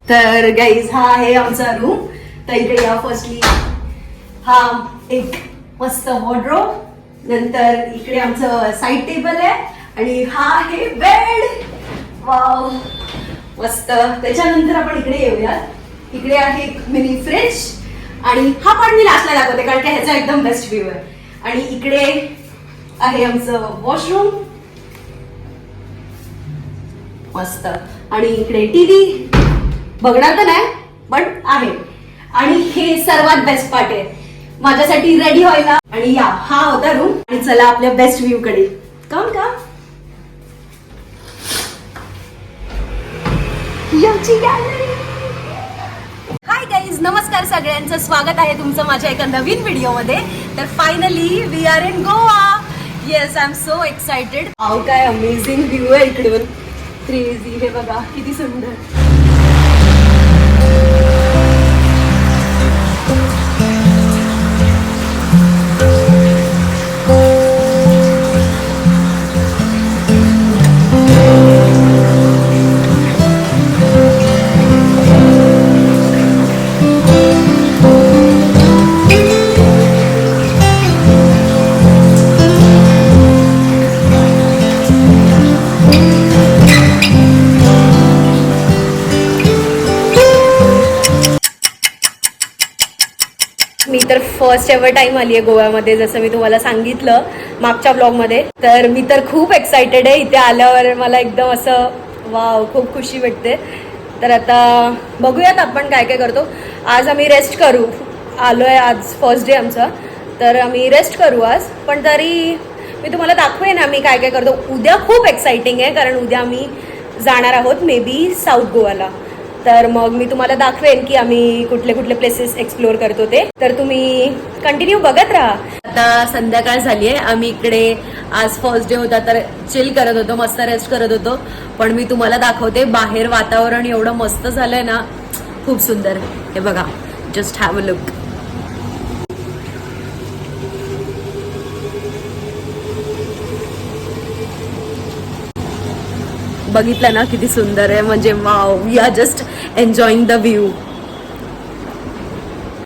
तर गाईज हा आहे आमचा रूम. तर इकडे या फर्स्टली हा एक मस्त वॉर्डरोब, नंतर इकडे आमचं साईड टेबल आहे आणि हा आहे बेड. वाव मस्त. त्याच्यानंतर आपण इकडे येऊया. इकडे आहे एक मिनी फ्रिज आणि हा पण मी लास्टला दाखवते कारण की ह्याचा एकदम बेस्ट व्ह्यू आहे. आणि इकडे आहे आमचं वॉशरूम मस्त. आणि इकडे टीव्ही बघणार तर नाही पण आहे. आणि हे सर्वात बेस्ट पार्ट आहे माझ्यासाठी रेडी व्हायला. आणि या हा होता रूम. आणि चला आपल्या बेस्ट व्ह्यू कडे. कम याची गॅलरी. हाय गाईज, नमस्कार सगळ्यांचं. स्वागत आहे तुमचं माझ्या एका नवीन व्हिडिओ मध्ये. तर finally we are in Goa. Yes, I am so excited. How काय अमेझिंग व्ह्यू आहे इकडून. क्रेझी. हे बघा किती सुंदर. मी तर फर्स्ट एव्हर टाइम आली आहे गोव्यामध्ये, जसं मी तुम्हाला सांगितलं मागच्या ब्लॉगमध्ये. तर मी तर खूप एक्सायटेड आहे. इथे आल्यावर मला एकदम असं वाव, खूप खुशी भेटते. तर आता बघूयात आपण काय काय करतो. आज आम्ही रेस्ट करू. आलोय, आज फर्स्ट डे आमचा, तर आम्ही रेस्ट करू आज. पण तरी मी तुम्हाला दाखवेन आम्ही काय काय करतो. उद्या खूप एक्साइटिंग आहे कारण उद्या आम्ही जाणार आहोत मे बी साऊथ गोवाला. तर मग मी तुम्हाला दाखवेन की आम्ही कुठले कुठले प्लेसेस एक्सप्लोर करतो ते. तर तुम्ही कंटिन्यू बघत राहा. आता संध्याकाळ झाली आहे. आम्ही इकडे आज फर्स्ट डे होता तर चिल करत होतो, मस्त रेस्ट करत होतो. पण मी तुम्हाला दाखवते, बाहेर वातावरण एवढं मस्त झालंय ना, खूप सुंदर. हे बघा, जस्ट हॅव अ लुक. बघितलं ना किती सुंदर आहे. म्हणजे wow, we are just enjoying the view.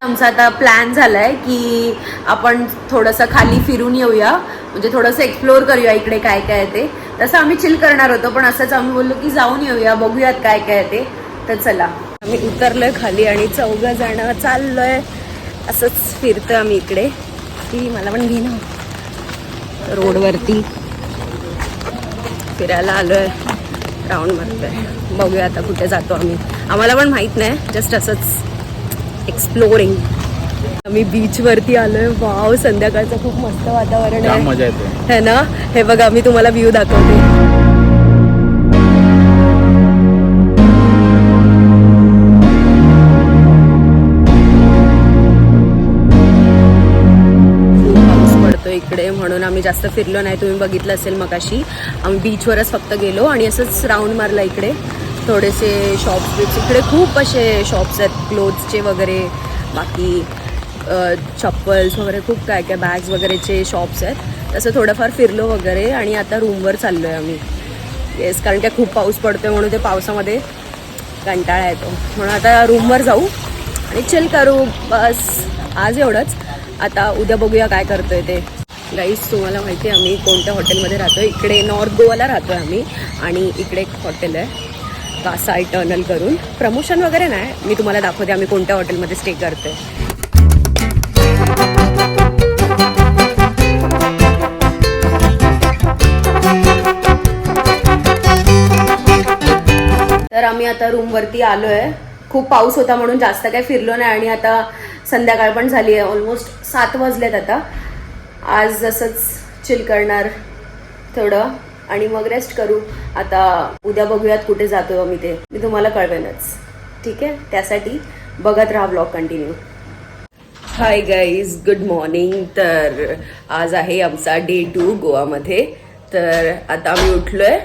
आमचा आता प्लॅन झालाय की आपण थोडंसं खाली फिरून येऊया, म्हणजे थोडंसं एक्सप्लोर करूया इकडे काय काय आहे ते. तसं आम्ही चिल करणार होतो पण असंच आम्ही बोललो की जाऊन येऊया, बघूयात काय काय आहे ते. तर चला, आम्ही उतरलोय खाली आणि 4 जण चाललोय असंच फिरतोय आम्ही इकडे. की मला पण घे ना. रोडवरती फिरायला आलोय, राऊंड मारतोय. बघूया आता कुठे जातो आम्ही. आम्हाला पण माहित नाही, जस्ट असंच एक्सप्लोरिंग. आम्ही बीच वरती आलोय. वाव, संध्याकाळचं खूप मस्त वातावरण आहे, मजा येते है ना. हे बघा, मी तुम्हाला व्ह्यू दाखवते. इकडे म्हणून आम्ही जास्त फिरलो नाही. तुम्ही बघितलं असेल मगाशी आम्ही बीचवरच फक्त गेलो आणि असंच राऊंड मारला. इकडे थोडेसे शॉप्स बीच, इकडे खूप असे शॉप्स आहेत क्लोथ्सचे वगैरे, बाकी चप्पल्स वगैरे, खूप काय काय बॅग्स वगैरेचे शॉप्स आहेत. तसं थोडंफार फिरलो वगैरे आणि आता रूमवर चाललो आहे आम्ही. येस, कारण की खूप पाऊस पडतोय म्हणून ते पावसामध्ये कंटाळा येतो. म्हणून आता रूमवर जाऊ आणि चिल करू, बस आज एवढंच. आता उद्या बघूया काय करतोय ते. गाईस, तुम्हाला माहिती आहे आम्ही कोणत्या हॉटेलमध्ये राहतोय. इकडे नॉर्थ गोवाला राहतोय आम्ही आणि इकडे एक हॉटेल आहे कासाई टर्नल करून. प्रमोशन वगैरे नाही, मी तुम्हाला दाखवते आम्ही कोणत्या हॉटेलमध्ये स्टे करतोय. तर आम्ही आता रूमवरती आलोय. खूप पाऊस होता म्हणून जास्त काही फिरलो नाही आणि आता संध्याकाळ पण झाली आहे. ऑलमोस्ट 7 वाजलेत आता. आज असंच चिल करणार थोडं आणि मग रेस्ट करू. आता उद्या बघूयात कुठे जातो आम्ही ते मी तुम्हाला कळवेनच, ठीक आहे. त्यासाठी बघत राहा blog continue. Hi guys, good morning. तर आज आहे आमचा डे 2 गोवामध्ये. तर आता आम्ही उठलोय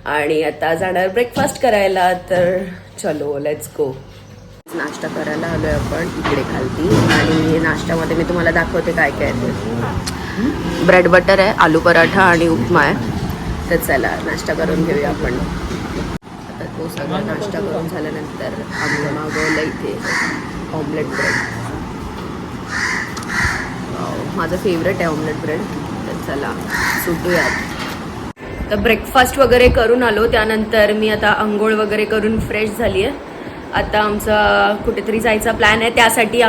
आणि आता जाणार ब्रेकफास्ट करायला. तर चलो, लेट्स गो. नाश्ता करायला आलोय आपण इकडे खालती आणि नाश्त्यामध्ये मी तुम्हाला दाखवते काय काय आहे. ब्रेड बटर आहे, आलू पराठा आणि उपमा आहे. तर चला नाश्ता करून घेऊया आपण. आता तो सगळा नाश्ता करून झाल्यानंतर आम्ही मागवलं इथे ऑमलेट ब्रेड. माझं फेवरेट आहे ऑमलेट ब्रेड. तर चला सुटूयात. तर ब्रेकफास्ट वगैरे करून आलो, त्यानंतर मी आता आंघोळ वगैरे करून फ्रेश झाली आहे. आता आमचा कुठेतरी जायचा प्लॅन आहे, त्यासाठी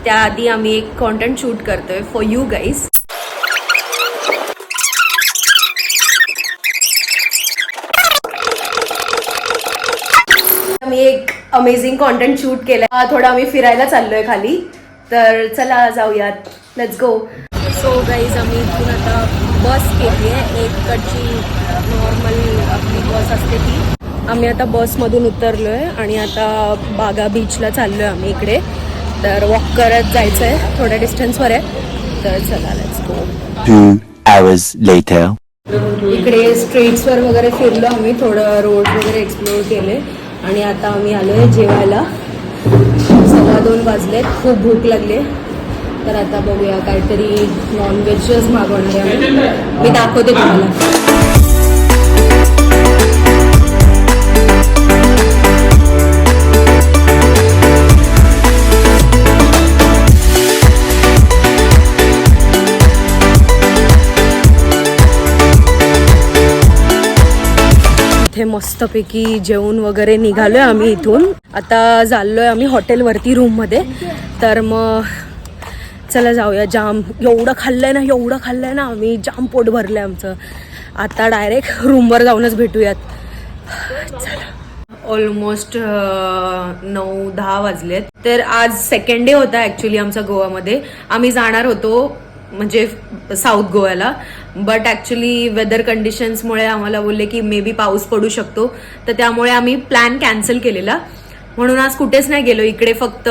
त्याआधी आम्ही एक कॉन्टेंट शूट करतोय फॉर यू गाईज. मी एक अमेझिंग कॉन्टेंट शूट केलंय. थोडं आम्ही फिरायला चाललोय खाली, तर चला जाऊयात. Let's go. सो गाईज आम्ही इथून आता बस केली आहे, एक कडची नॉर्मल आपली बस असते ती. आम्ही आता बसमधून उतरलोय आणि आता बागा बीचला चाललोय आम्ही इकडे. तर वॉक करत जायचं आहे, थोड्या डिस्टन्सवर आहे. तर चला लेट्स गो. 2 hours later. इकडे स्ट्रीट्सवर वगैरे फिरलो आम्ही, थोडं रोड वगैरे एक्सप्लोर केले आणि आता आम्ही आलोय जेवायला. 2:15 वाजलेत, खूप भूक लागले. तर आता बघूया, काहीतरी नॉनव्हेजच मागवणार आहे आम्ही. मी दाखवते तुम्हाला. इथे मस्तपैकी जेवण वगैरे निघालोय आम्ही इथून. आता चाललोय आम्ही हॉटेलवरती रूममध्ये. तर मग चला जाऊया. जाम एवढं खाल्लंय ना आम्ही, जाम पोट भरलंय आमचं. आता डायरेक्ट रूमवर जाऊनच भेटूयात. चला. ऑलमोस्ट 9-10 वाजलेत. तर आज सेकंड डे होता ॲक्च्युली आमचा गोवामध्ये. आम्ही जाणार होतो म्हणजे साऊथ गोव्याला, बट ॲक्च्युली वेदर कंडिशन्समुळे आम्हाला बोलले की मे बी पाऊस पडू शकतो, तर त्यामुळे आम्ही प्लॅन कॅन्सल केलेला. म्हणून आज कुठेच नाही गेलो. इकडे फक्त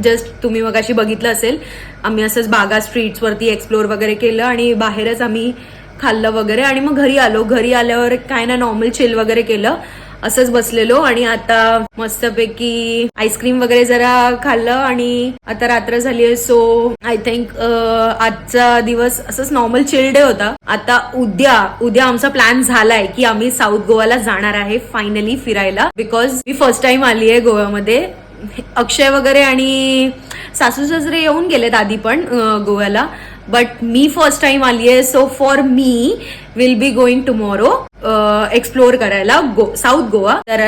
जस्ट तुम्ही मगाशी बघितलं असेल, आम्ही असंच बागा स्ट्रीट्सवरती एक्सप्लोर वगैरे केलं आणि बाहेरच आम्ही खाल्लं वगैरे आणि मग घरी आलो. घरी आल्यावर काय ना नॉर्मल चिल वगैरे केलं, असंच बसलेलो आणि आता मस्तपैकी आईस्क्रीम वगैरे जरा खाल्लं आणि आता रात्र झाली आहे. सो आय थिंक आजचा दिवस असंच नॉर्मल चिल डे होता. आता उद्या आमचा प्लॅन झालाय की आम्ही साऊथ गोवाला जाणार आहे फायनली फिरायला, बिकॉज मी फर्स्ट टाइम आली आहे गोव्यामध्ये. अक्षय वगैरे आणि सासू सासरे येऊन गेलेत आधी पण गोव्याला, बट मी फर्स्ट टाइम आली आहे. So for me will be going tomorrow explore करायला साऊथ गोवा. तर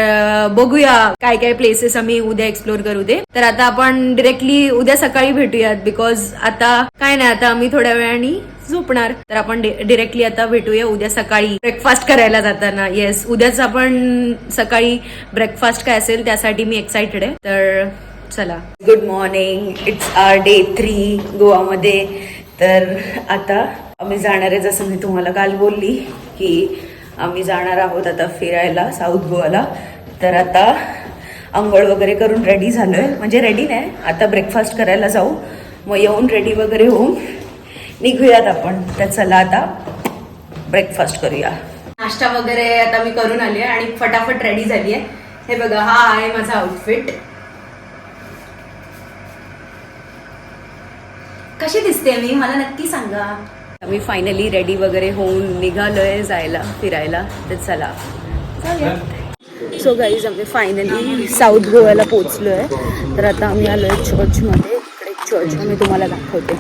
बघूया काय काय प्लेसेस आम्ही उद्या एक्सप्लोर करू दे. तर आता आपण डिरेक्टली उद्या सकाळी भेटूयात, बिकॉज आता काय नाही, आता आम्ही थोड्या वेळाने झोपणार. तर आपण डिरेक्टली आता भेटूया उद्या सकाळी ब्रेकफास्ट करायला जाताना. येस, उद्याच आपण सकाळी ब्रेकफास्ट काय असेल त्यासाठी मी एक्साइटेड आहे. तर चला. Good morning. It's our day 3 गोवामध्ये. तर आता आम्ही जाणार आहे, जसं मी तुम्हाला काल बोलली की आम्ही जाणार आहोत आता फिरायला साऊथ गोवाला. तर आता आंघोळ वगैरे करून रेडी झालोय, म्हणजे रेडी नाही, आता ब्रेकफास्ट करायला जाऊ. मग येऊन रेडी वगैरे होऊन निघूयात आपण. तर चला आता ब्रेकफास्ट करूया. नाश्ता वगैरे आता मी करून आली आहे आणि फटाफट रेडी झाली आहे. हे बघा, हा आहे माझा आउटफिट. कशी दिसते मी, मला नक्की सांगा. आम्ही फायनली रेडी वगैरे होऊन निघालोय जायला फिरायला. तर चला जाऊया. सो गाईज आम्ही फायनली साऊथ गोव्याला पोहोचलोय. तर आता आम्ही आलोय चर्चमध्ये. इकडे चर्च मी तुम्हाला दाखवते.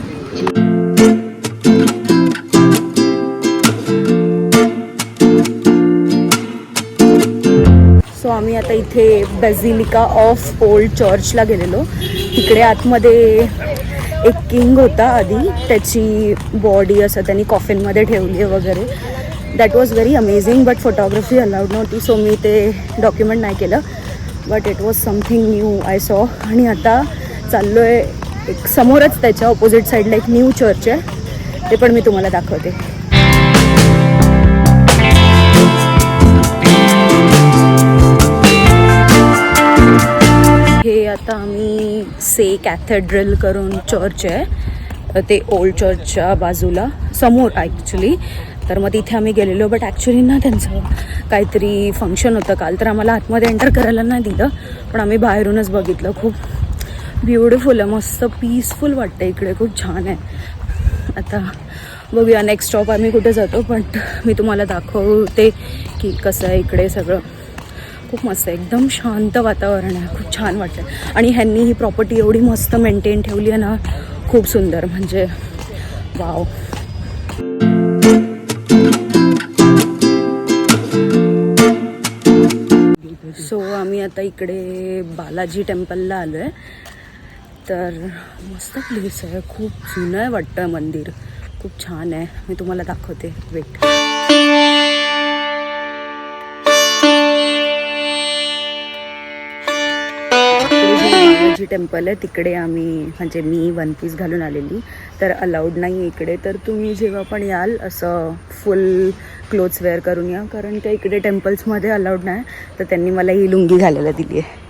सो आम्ही आता इथे बेसिलिका ऑफ ओल्ड चर्चला गेलेलो. तिकडे आतमध्ये एक किंग होता आधी, त्याची बॉडी असं त्यांनी कॉफिनमध्ये ठेवली आहे वगैरे. That was very amazing, but photography allowed नव्हती, सो मी ते डॉक्युमेंट नाही केलं. But it was something new I saw. आणि आता चाललो आहे एक समोरच त्याच्या ऑपोजिट साईडला एक न्यू चर्च आहे, ते पण मी तुम्हाला दाखवते. हे आता आम्ही से कॅथेड्रल करून चर्च आहे, ते ओल्ड चर्चच्या बाजूला समोर ॲक्च्युली. तर मग तिथे आम्ही गेलेलो, बट ॲक्च्युली ना त्यांचं काहीतरी फंक्शन होतं काल, तर आम्हाला आतमध्ये एंटर करायला नाही दिलं, पण आम्ही बाहेरूनच बघितलं. खूप ब्युटिफुल आहे, मस्त पीसफुल वाटतं इकडे, खूप छान आहे. आता बघूया नेक्स्ट स्टॉप आम्ही कुठे जातो, पण मी तुम्हाला दाखवते की कसं आहे इकडे सगळं. खूप मस्त आहे, एकदम शांत वातावरण आहे, खूप छान वाटतं. आणि ह्यांनी ही प्रॉपर्टी एवढी मस्त मेंटेन ठेवली आहे ना, खूप सुंदर, म्हणजे वाव. सो आम्ही आता इकडे बालाजी टेम्पलला आलो आहे. तर मस्त प्लेस आहे, खूप जुनं आहे वाटतं मंदिर, खूप छान आहे. मी तुम्हाला दाखवते, वेट. बालाजी टेम्पल आहे, तिकडे आम्ही, म्हणजे मी वन पीस घालून आलेली, तर अलाउड नाही आहे इकडे. तर तुम्ही जेव्हा पण याल असं फुल क्लोथ्स वेअर करून या, कारण त्या इकडे टेम्पल्समध्ये अलाउड नाही. तर त्यांनी मला ही लुंगी घालायला दिली आहे,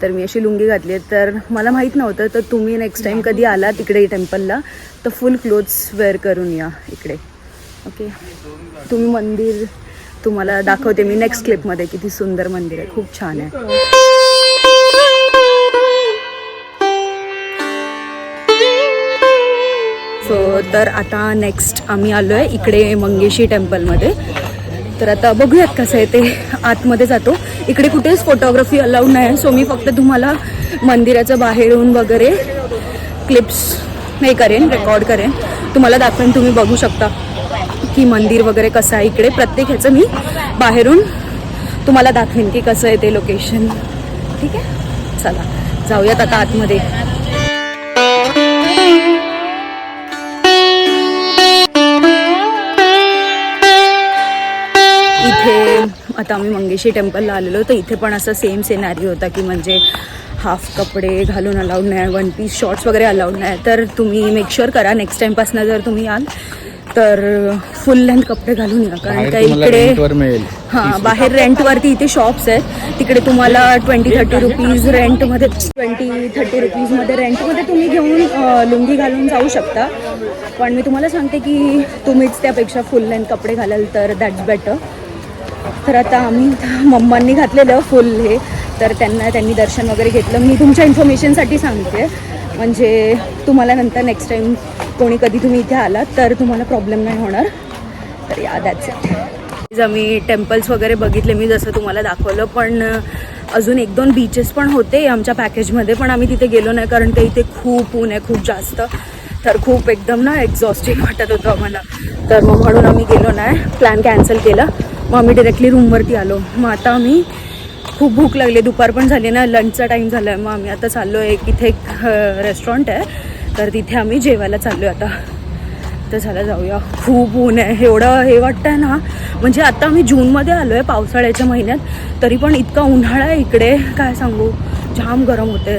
तर मी अशी लुंगी घातली आहे. तर मला माहीत नव्हतं, तर तुम्ही नेक्स्ट टाईम कधी आला तिकडे टेम्पलला तर फुल क्लोथ्स वेअर करून या इकडे. ओके, तुम्ही मंदिर तुम्हाला दाखवते मी नेक्स्ट क्लिपमध्ये, किती सुंदर मंदिर आहे, खूप छान आहे. सो तर आता नेक्स्ट आम्ही आलो आहे इकडे मंगेशी टेम्पलमध्ये. तर आता बघूयात कसं आहे ते, आतमध्ये जातो. इकडे कुठेच फोटोग्राफी अलाउड नाही आहे, सो मी फक्त तुम्हाला मंदिराचं बाहेरून वगैरे क्लिप्स हे करेन, रेकॉर्ड करेन, तुम्हाला दाखवेन. तुम्ही बघू शकता की मंदिर वगैरे कसं आहे इकडे. प्रत्येक ह्याचं मी बाहेरून तुम्हाला दाखवेन की कसं आहे ते लोकेशन. ठीक आहे, चला जाऊयात आता आतमध्ये. इथे आता आम्ही मंगेशी टेम्पलला आलेलो, तर इथे पण असं सेम सिनॅरिओ होता की म्हणजे हाफ कपडे घालून अलाउड नाही, वन पीस शॉर्ट्स वगैरे अलाउड नाही. तर तुम्ही मेक शुअर करा नेक्स्ट टाईमपासून जर तुम्ही याल तर फुल लेंथ कपडे घालून या, कारण का इकडे हां बाहेर रेंटवरती इथे शॉप्स आहेत, तिकडे तुम्हाला 20-30 रुपीज रेंटमध्ये, 20-30 रुपीजमध्ये रेंटमध्ये तुम्ही घेऊन लुंगी घालून जाऊ शकता. पण मी तुम्हाला सांगते की तुम्हीच त्यापेक्षा फुल लेंथ कपडे घालाल तर दॅट्स बेटर. तर आता आम्ही मम्मांनी घातलेलं फुल हे, तर त्यांनी दर्शन वगैरे घेतलं. मी तुमच्या इन्फॉर्मेशनसाठी सांगते, म्हणजे तुम्हाला नंतर नेक्स्ट टाईम कोणी कधी तुम्ही इथे आलात तर तुम्हाला प्रॉब्लेम नाही होणार. तर या दॅट्स इट. आम्ही टेम्पल्स वगैरे बघितले मी जसं तुम्हाला दाखवलं, पण अजून 1-2 बीचेस पण होते आमच्या पॅकेजमध्ये, पण आम्ही तिथे गेलो नाही कारण ते इथे खूप ऊन आहे, खूप जास्त. तर खूप एकदम ना एक्झॉस्टिंग वाटत होतं आम्हाला, तर मग म्हणून आम्ही गेलो नाही, प्लॅन कॅन्सल केला. मग आम्ही डिरेक्टली रूमवरती आलो. मग आता आम्ही, खूप भूक लागली, दुपार पण झाली ना, लंचचा टाईम झाला आहे. मग आम्ही आता चाललो आहे, इथे एक रेस्टॉरंट आहे, तर तिथे आम्ही जेवायला चाललो आहे आता. तर चला जाऊया. खूप ऊन आहे, एवढं हे वाटतं आहे ना, म्हणजे आता आम्ही जूनमध्ये आलो आहे पावसाळ्याच्या महिन्यात, तरी पण इतका उन्हाळा आहे इकडे, काय सांगू, जाम गरम होते.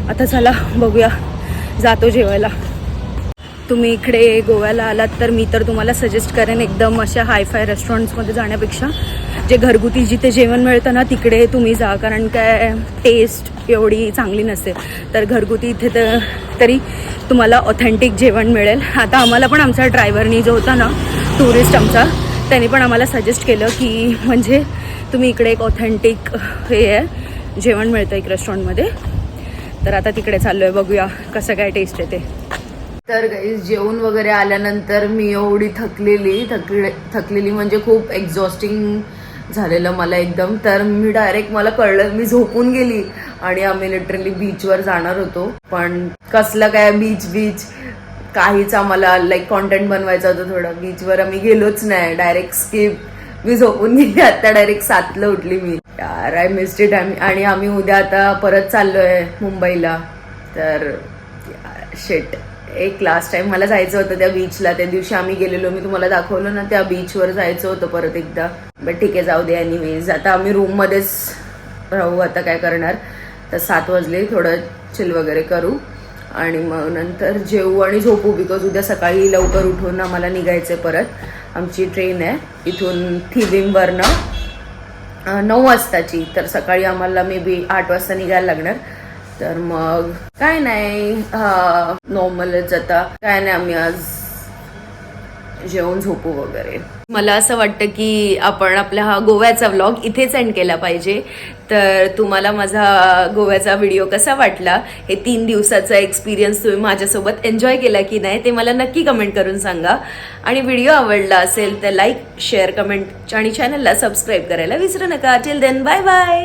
आता चला बघूया, जातो जेवायला. तुम्ही इकडे गोव्याला आलात तर मी तर तुम्हाला सजेस्ट करेन एकदम अशा हायफाय रेस्टॉरंट्समध्ये जाण्यापेक्षा जे घरगुती जिथे जेवण मिळतं ना तिकडे तुम्ही जा, कारण काय टेस्ट एवढी चांगली नसते. तर घरगुती इथे तरी तुम्हाला ऑथेंटिक जेवण मिळेल. आता आम्हाला पण आमचा ड्रायव्हरनी जो होता ना, टुरिस्ट आमचा, त्यांनी पण आम्हाला सजेस्ट केलं की म्हणजे तुम्ही इकडे एक ऑथेंटिक हे आहे जेवण मिळतं एक रेस्टॉरंटमध्ये. तर आता तिकडे चाललो आहे, बघूया कसं काय टेस्ट आहे ते. तर गाईज जेवण वगैरे आल्यानंतर मी एवढी थकलेली म्हणजे खूप एक्झॉस्टिंग झालेलं मला एकदम. तर मी डायरेक्ट, मला कळलं, मी झोपून गेली आणि आम्ही लिटरली बीचवर जाणार होतो, पण कसलं काय बीच काहीच, आम्हाला लाईक कॉन्टेंट बनवायचं होतं थोडं. बीचवर आम्ही गेलोच नाही, डायरेक्ट स्किप. मी झोपून गेली, आता डायरेक्ट 7ला उठली मी. यार आय मिस्ड इट. आणि आम्ही उद्या आता परत चाललोय मुंबईला. तर शिट, एक लास्ट टाइम मला जायचं होतं त्या बीचला. त्या दिवशी आम्ही गेलेलो, मी तुम्हाला दाखवलं ना, त्या बीचवर जायचं होतं परत एकदा. बट ठीक आहे, जाऊ दे. एनिवेज आता आम्ही रूममध्येच राहू, आता काय करणार. तर 7 वाजले, थोडं चिल वगैरे करू आणि मग नंतर जेवू आणि झोपू, बिकॉज उद्या सकाळी लवकर उठून आम्हाला निघायचं परत. आमची ट्रेन आहे इथून थिविमवरनं 9 वाजताची, तर सकाळी आम्हाला मे बी 8 वाजता निघायला लागणार. तर मग काय नाही, नॉर्मलच. आता काय नाही, आम्ही आज जेवण झोपू वगैरे. मला असं वाटतं की आपण आपला हा गोव्याचा व्लॉग इथेच एंड केला पाहिजे. तर तुम्हाला माझा गोव्याचा व्हिडिओ कसा वाटला, हे 3 दिवसाचा एक्सपिरियन्स तुम्ही माझ्यासोबत एन्जॉय केला की नाही ते मला नक्की कमेंट करून सांगा. आणि व्हिडिओ आवडला असेल तर लाईक, शेअर, कमेंट आणि चॅनलला सबस्क्राईब करायला विसरू नका. Till then bye bye.